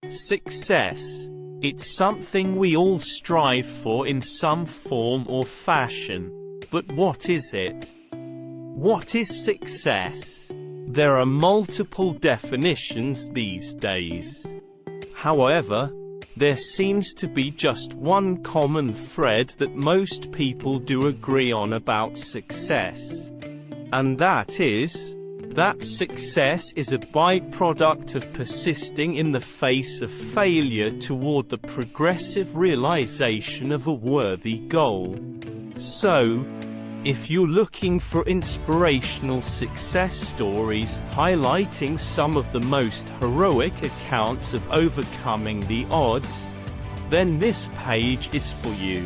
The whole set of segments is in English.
Success. It's something we all strive for in some form or fashion. But what is it? What is success? There are multiple definitions these days. However, there seems to be just one common thread that most people do agree on about success. And that is, that success is a byproduct of persisting in the face of failure toward the progressive realization of a worthy goal. So, if you're looking for inspirational success stories highlighting some of the most heroic accounts of overcoming the odds, then this page is for you.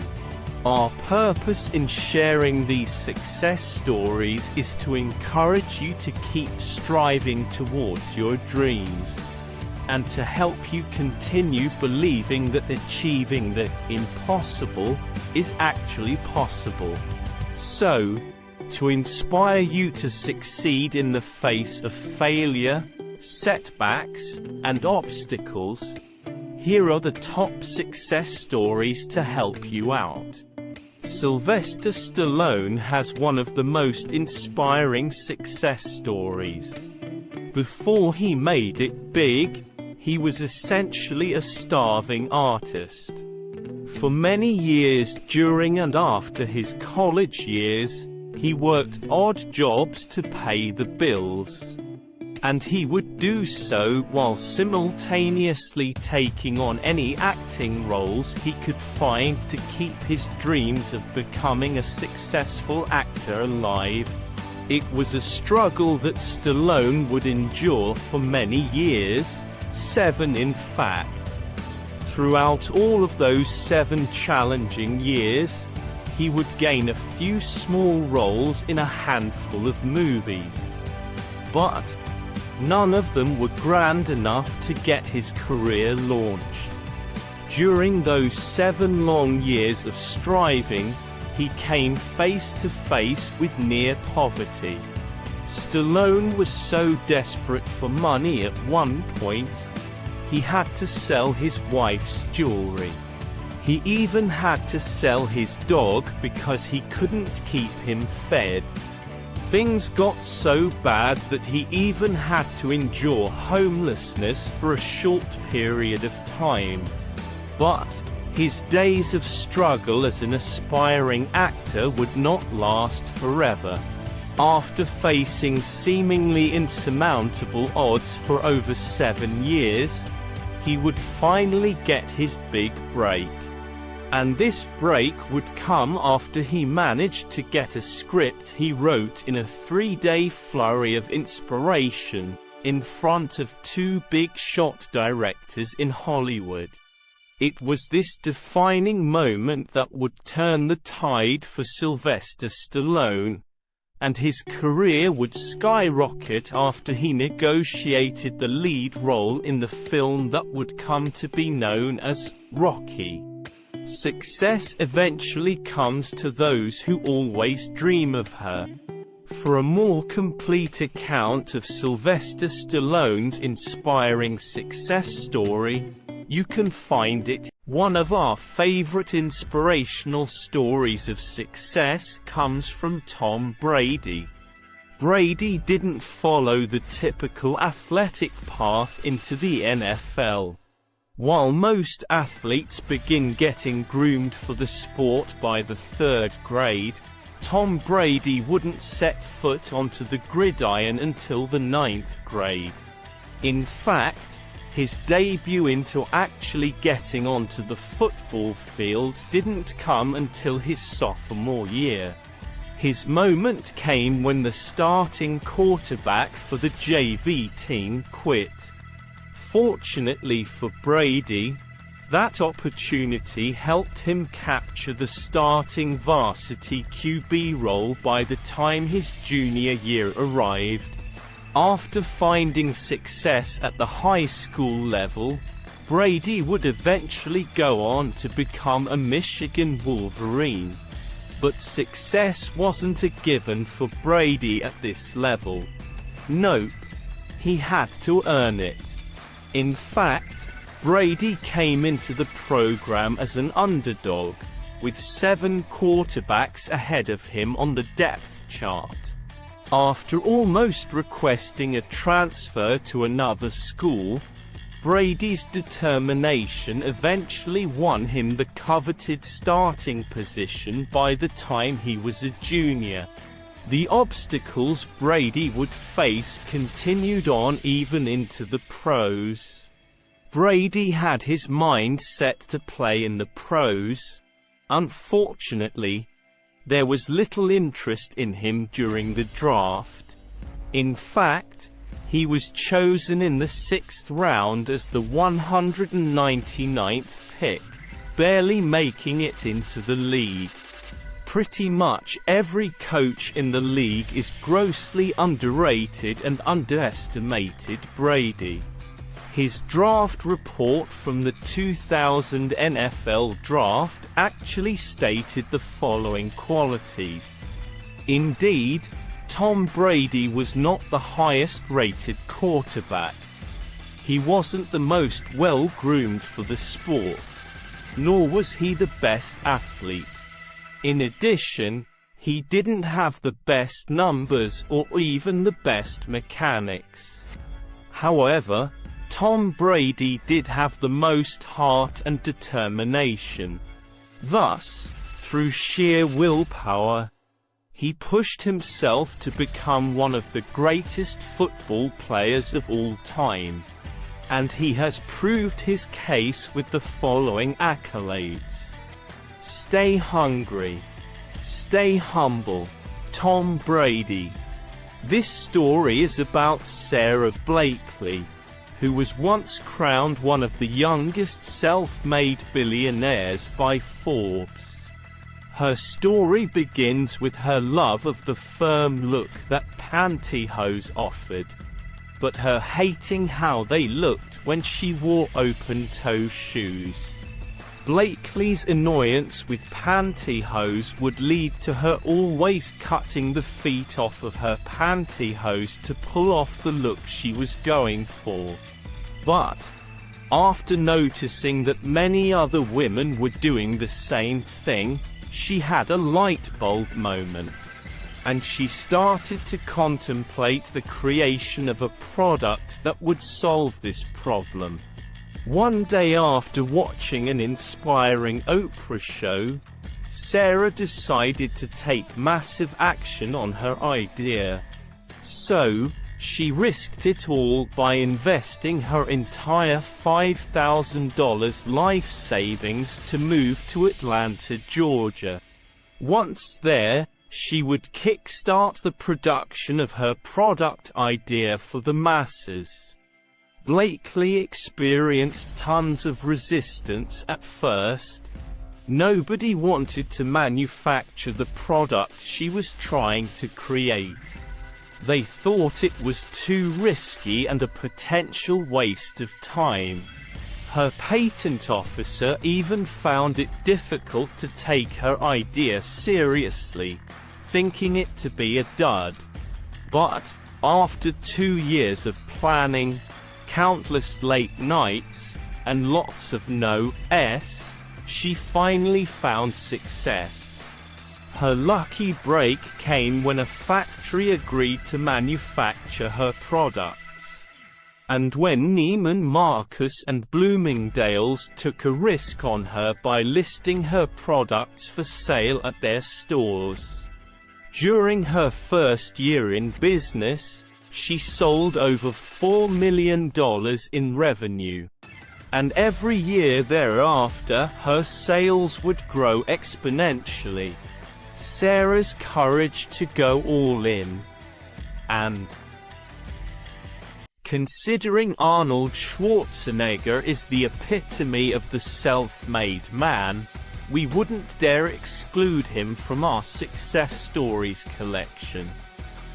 Our purpose in sharing these success stories is to encourage you to keep striving towards your dreams, and to help you continue believing that achieving the impossible is actually possible. So, to inspire you to succeed in the face of failure, setbacks, and obstacles, here are the top success stories to help you out. Sylvester Stallone has one of the most inspiring success stories. Before he made it big, he was essentially a starving artist. For many years during and after his college years, he worked odd jobs to pay the bills. And he would do so while simultaneously taking on any acting roles he could find to keep his dreams of becoming a successful actor alive. It was a struggle that Stallone would endure for many years, 7 in fact. Throughout all of those 7 challenging years, he would gain a few small roles in a handful of movies. But none of them were grand enough to get his career launched. During those 7 long years of striving, he came face to face with near poverty. Stallone was so desperate for money at one point, he had to sell his wife's jewelry. He even had to sell his dog because he couldn't keep him fed. Things got so bad that he even had to endure homelessness for a short period of time. But his days of struggle as an aspiring actor would not last forever. After facing seemingly insurmountable odds for over 7 years, he would finally get his big break. And this break would come after he managed to get a script he wrote in a 3-day flurry of inspiration, in front of 2 big-shot directors in Hollywood. It was this defining moment that would turn the tide for Sylvester Stallone, and his career would skyrocket after he negotiated the lead role in the film that would come to be known as Rocky. Success eventually comes to those who always dream of her. For a more complete account of Sylvester Stallone's inspiring success story, you can find it. One of our favorite inspirational stories of success comes from Tom Brady. Brady didn't follow the typical athletic path into the NFL. While most athletes begin getting groomed for the sport by the 3rd grade, Tom Brady wouldn't set foot onto the gridiron until the 9th grade. In fact, his debut into actually getting onto the football field didn't come until his sophomore year. His moment came when the starting quarterback for the JV team quit. Fortunately for Brady, that opportunity helped him capture the starting varsity QB role by the time his junior year arrived. After finding success at the high school level, Brady would eventually go on to become a Michigan Wolverine. But success wasn't a given for Brady at this level. Nope. He had to earn it. In fact, Brady came into the program as an underdog, with 7 quarterbacks ahead of him on the depth chart. After almost requesting a transfer to another school, Brady's determination eventually won him the coveted starting position by the time he was a junior. The obstacles Brady would face continued on even into the pros. Brady had his mind set to play in the pros. Unfortunately, there was little interest in him during the draft. In fact, he was chosen in the 6th round as the 199th pick, barely making it into the league. Pretty much every coach in the league is grossly underrated and underestimated Brady. His draft report from the 2000 NFL Draft actually stated the following qualities. Indeed, Tom Brady was not the highest-rated quarterback. He wasn't the most well-groomed for the sport, nor was he the best athlete. In addition, he didn't have the best numbers or even the best mechanics. However, Tom Brady did have the most heart and determination. Thus, through sheer willpower, he pushed himself to become one of the greatest football players of all time. And he has proved his case with the following accolades. Stay hungry. Stay humble. Tom Brady. This story is about Sarah Blakely, who was once crowned one of the youngest self-made billionaires by Forbes. Her story begins with her love of the firm look that pantyhose offered, but her hating how they looked when she wore open-toe shoes. Blakely's annoyance with pantyhose would lead to her always cutting the feet off of her pantyhose to pull off the look she was going for. But, after noticing that many other women were doing the same thing, she had a light bulb moment, and she started to contemplate the creation of a product that would solve this problem. One day after watching an inspiring Oprah show, Sarah decided to take massive action on her idea. So, she risked it all by investing her entire $5,000 life savings to move to Atlanta, Georgia. Once there, she would kickstart the production of her product idea for the masses. Blakely experienced tons of resistance at first. Nobody wanted to manufacture the product she was trying to create. They thought it was too risky and a potential waste of time. Her patent officer even found it difficult to take her idea seriously, thinking it to be a dud. But, after 2 years of planning, countless late nights, and lots of no-s, she finally found success. Her lucky break came when a factory agreed to manufacture her products. And when Neiman Marcus and Bloomingdale's took a risk on her by listing her products for sale at their stores. During her first year in business, she sold over $4 million in revenue. And every year thereafter, her sales would grow exponentially. Sarah's courage to go all in. And considering Arnold Schwarzenegger is the epitome of the self-made man, we wouldn't dare exclude him from our success stories collection.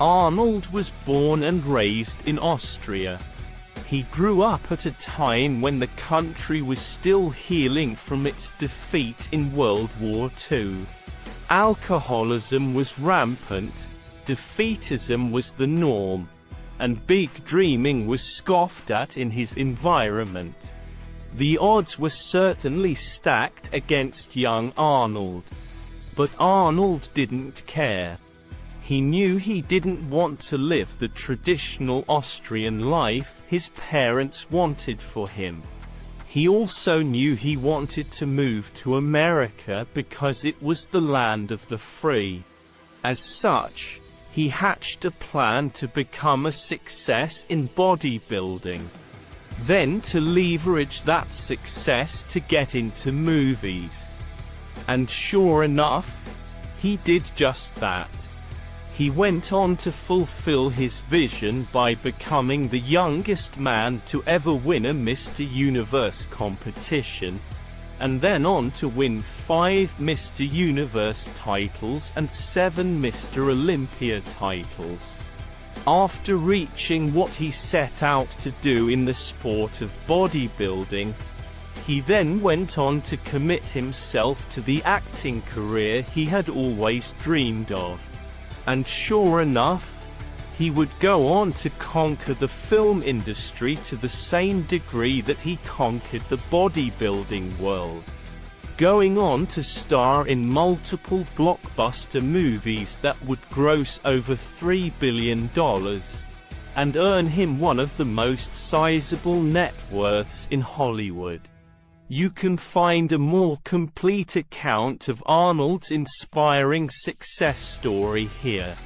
Arnold was born and raised in Austria. He grew up at a time when the country was still healing from its defeat in World War II. Alcoholism was rampant, defeatism was the norm, and big dreaming was scoffed at in his environment. The odds were certainly stacked against young Arnold. But Arnold didn't care. He knew he didn't want to live the traditional Austrian life his parents wanted for him. He also knew he wanted to move to America because it was the land of the free. As such, he hatched a plan to become a success in bodybuilding. Then to leverage that success to get into movies. And sure enough, he did just that. He went on to fulfill his vision by becoming the youngest man to ever win a Mr. Universe competition, and then on to win 5 Mr. Universe titles and 7 Mr. Olympia titles. After reaching what he set out to do in the sport of bodybuilding, he then went on to commit himself to the acting career he had always dreamed of. And sure enough, he would go on to conquer the film industry to the same degree that he conquered the bodybuilding world, going on to star in multiple blockbuster movies that would gross over $3 billion, and earn him one of the most sizable net worths in Hollywood. You can find a more complete account of Arnold's inspiring success story here.